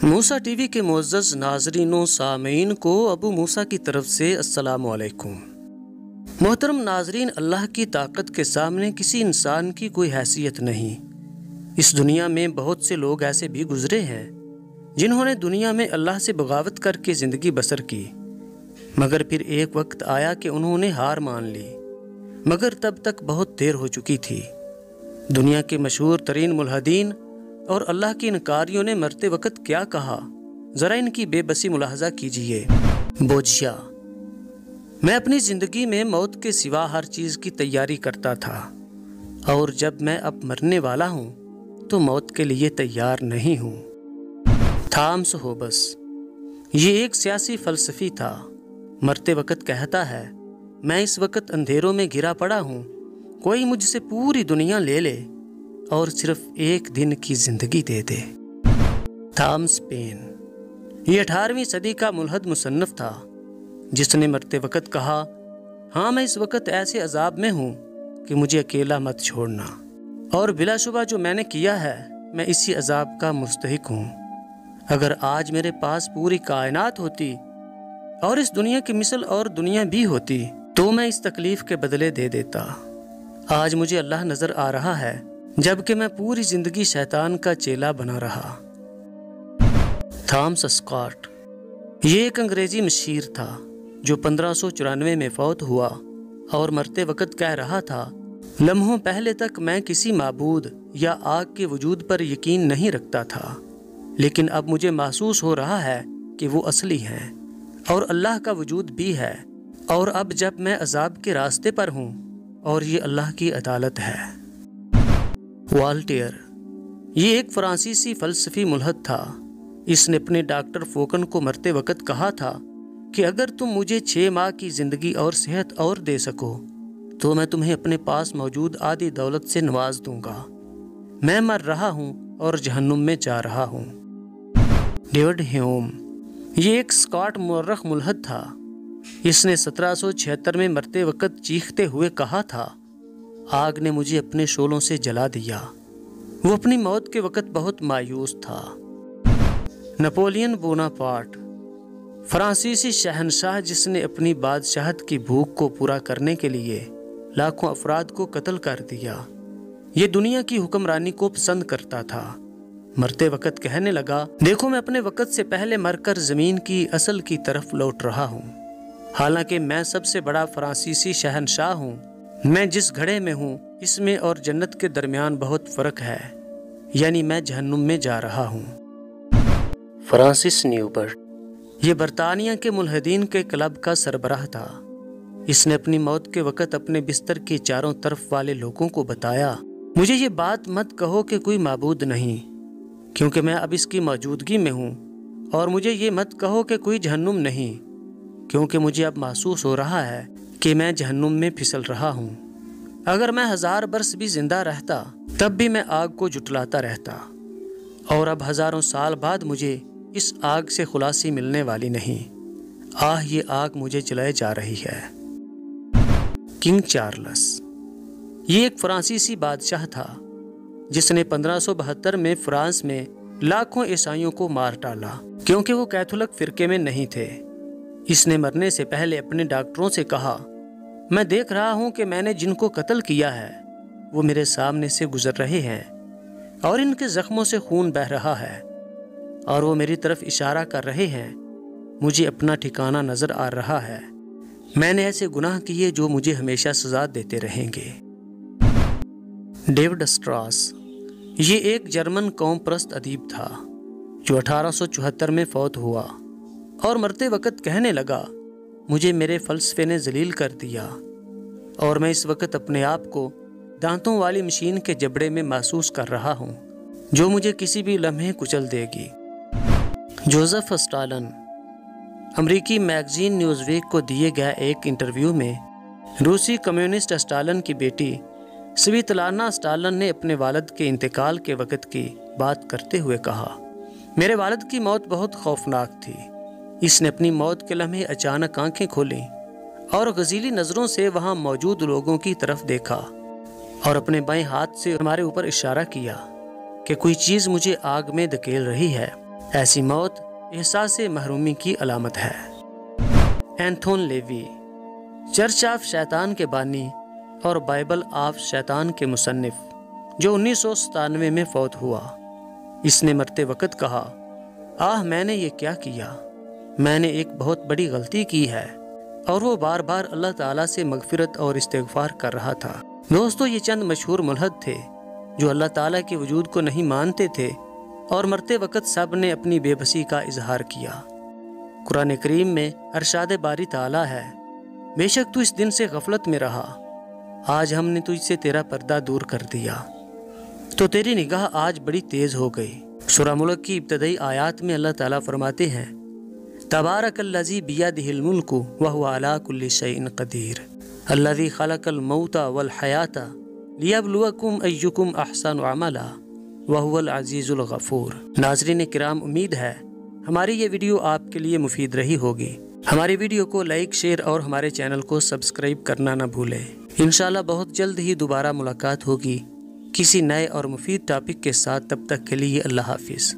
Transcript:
موسیٰ T V کے معزز ناظرین و سامعین کو ابو موسیٰ کی طرف سے السلام علیکم۔ محترم ناظرین، اللہ کی طاقت کے سامنے کسی انسان کی کوئی حیثیت نہیں۔ اس دنیا میں بہت سے لوگ ایسے بھی گزرے ہیں جنہوں نے دنیا میں اللہ سے بغاوت کر کے زندگی بسر کی، مگر پھر ایک وقت آیا کہ انہوں نے ہار مان لی، مگر تب تک بہت دیر ہو چکی تھی۔ دنیا کے مشہور ترین ملحدین اور اللہ کے انکاریوں نے مرتے وقت کیا کہا، ذرا ان کی بے بسی ملاحظہ کیجئے۔ بوجھیا: میں اپنی زندگی میں موت کے سوا ہر چیز کی تیاری کرتا تھا، اور جب میں اب مرنے والا ہوں تو موت کے لیے تیار نہیں ہوں۔ تھامس ہوبس: یہ ایک سیاسی فلسفی تھا، مرتے وقت کہتا ہے، میں اس وقت اندھیروں میں گھرا پڑا ہوں، کوئی مجھ سے پوری دنیا لے لے اور صرف ایک دن کی زندگی دے دے۔ تھامس پین: یہ 18ویں صدی کا ملحد مصنف تھا جس نے مرتے وقت کہا، ہاں میں اس وقت ایسے عذاب میں ہوں کہ مجھے اکیلا مت چھوڑنا، اور بلا شبہ جو میں نے کیا ہے میں اسی عذاب کا مستحق ہوں۔ اگر آج میرے پاس پوری کائنات ہوتی اور اس دنیا کی مثل اور دنیا بھی ہوتی تو میں اس تکلیف کے بدلے دے دیتا۔ آج مجھے اللہ نظر آ رہا ہے جبکہ میں پوری زندگی شیطان کا چیلا بنا رہا۔ تھامس اسکاٹ: یہ ایک انگریزی مشیر تھا جو 1594 میں فوت ہوا اور مرتے وقت کہہ رہا تھا، لمحوں پہلے تک میں کسی معبود یا آگ کے وجود پر یقین نہیں رکھتا تھا، لیکن اب مجھے محسوس ہو رہا ہے کہ وہ اصلی ہیں اور اللہ کا وجود بھی ہے، اور اب جب میں عذاب کے راستے پر ہوں اور یہ اللہ کی عدالت ہے۔ والٹیئر: یہ ایک فرانسیسی فلسفی ملحد تھا، اس نے اپنے ڈاکٹر فوکن کو مرتے وقت کہا تھا کہ اگر تم مجھے 6 ماہ کی زندگی اور صحت اور دے سکو تو میں تمہیں اپنے پاس موجود آدھی دولت سے نواز دوں گا۔ میں مر رہا ہوں اور جہنم میں جا رہا ہوں۔ ڈیوڈ ہیوم: یہ ایک اسکاٹ مورخ ملحد تھا، اس نے 1776 میں مرتے وقت چیختے ہوئے کہا تھا، آگ نے مجھے اپنے شعلوں سے جلا دیا۔ وہ اپنی موت کے وقت بہت مایوس تھا۔ نپولین بوناپارٹ: فرانسیسی شہنشاہ جس نے اپنی بادشاہت کی بھوک کو پورا کرنے کے لیے لاکھوں افراد کو قتل کر دیا، یہ دنیا کی حکمرانی کو پسند کرتا تھا۔ مرتے وقت کہنے لگا، دیکھو میں اپنے وقت سے پہلے مر کر زمین کی اصل کی طرف لوٹ رہا ہوں، حالانکہ میں سب سے بڑا فرانسیسی شہنشاہ ہوں۔ میں جس گھڑے میں ہوں اس میں اور جنت کے درمیان بہت فرق ہے، یعنی میں جہنم میں جا رہا ہوں۔ فرانسس نیوبرٹ: یہ برطانیہ کے ملحدین کے کلب کا سربراہ تھا، اس نے اپنی موت کے وقت اپنے بستر کے چاروں طرف والے لوگوں کو بتایا، مجھے یہ بات مت کہو کہ کوئی معبود نہیں، کیونکہ میں اب اس کی موجودگی میں ہوں، اور مجھے یہ مت کہو کہ کوئی جہنم نہیں، کیونکہ مجھے اب محسوس ہو رہا ہے کہ میں جہنم میں پھسل رہا ہوں۔ اگر میں 1000 برس بھی زندہ رہتا تب بھی میں آگ کو جھٹلاتا رہتا، اور اب ہزاروں سال بعد مجھے اس آگ سے خلاصی ملنے والی نہیں۔ آہ یہ آگ مجھے جلائے جا رہی ہے۔ کنگ چارلس: یہ ایک فرانسیسی بادشاہ تھا جس نے 1572 میں فرانس میں لاکھوں عیسائیوں کو مار ڈالا کیونکہ وہ کیتھولک فرقے میں نہیں تھے۔ اس نے مرنے سے پہلے اپنے ڈاکٹروں سے کہا، میں دیکھ رہا ہوں کہ میں نے جن کو قتل کیا ہے وہ میرے سامنے سے گزر رہے ہیں، اور ان کے زخموں سے خون بہہ رہا ہے، اور وہ میری طرف اشارہ کر رہے ہیں، مجھے اپنا ٹھکانہ نظر آ رہا ہے، میں نے ایسے گناہ کیے جو مجھے ہمیشہ سزا دیتے رہیں گے۔ ڈیوڈ اسٹراس: یہ ایک جرمن قوم پرست ادیب تھا جو 1874 میں فوت ہوا اور مرتے وقت کہنے لگا، مجھے میرے فلسفے نے ذلیل کر دیا، اور میں اس وقت اپنے آپ کو دانتوں والی مشین کے جبڑے میں محسوس کر رہا ہوں جو مجھے کسی بھی لمحے کچل دے گی۔ جوزف اسٹالن: امریکی میگزین نیوز ویک کو دیے گئے ایک انٹرویو میں روسی کمیونسٹ اسٹالن کی بیٹی سویتلانا اسٹالن نے اپنے والد کے انتقال کے وقت کی بات کرتے ہوئے کہا، میرے والد کی موت بہت خوفناک تھی، اس نے اپنی موت کے لمحے اچانک آنکھیں کھولیں اور غزیلی نظروں سے وہاں موجود لوگوں کی طرف دیکھا اور اپنے بائیں ہاتھ سے ہمارے اوپر اشارہ کیا کہ کوئی چیز مجھے آگ میں دھکیل رہی ہے۔ ایسی موت احساس محرومی کی علامت ہے۔ اینتھون لیوی چرچ آف شیطان کے بانی اور بائبل آف شیطان کے مصنف، جو 1997 میں فوت ہوا، اس نے مرتے وقت کہا، میں نے یہ کیا کیا؟ میں نے ایک بہت بڑی غلطی کی ہے، اور وہ بار بار اللہ تعالیٰ سے مغفرت اور استغفار کر رہا تھا۔ دوستو، یہ چند مشہور ملحد تھے جو اللہ تعالیٰ کے وجود کو نہیں مانتے تھے، اور مرتے وقت سب نے اپنی بے بسی کا اظہار کیا۔ قرآن کریم میں ارشاد باری تعالیٰ ہے، بے شک تو اس دن سے غفلت میں رہا، آج ہم نے تجھ سے تیرا پردہ دور کر دیا، تو تیری نگاہ آج بڑی تیز ہو گئی۔ سورہ ملک کی ابتدائی آیات میں اللہ تعالیٰ فرماتے ہیں، تبارک الذی بیدہ الملک وہو علی کل شیء قدیر الذی خلق الموت والحیاۃ لیبلوکم ایکم احسن عملا وہو العزیز الغفور۔ ناظرین کرام، امید ہے ہماری یہ ویڈیو آپ کے لیے مفید رہی ہوگی۔ ہماری ویڈیو کو لائک، شیئر اور ہمارے چینل کو سبسکرائب کرنا نہ بھولیں۔ انشاءاللہ بہت جلد ہی دوبارہ ملاقات ہوگی کسی نئے اور مفید ٹاپک کے ساتھ۔ تب تک کے لیے اللہ حافظ۔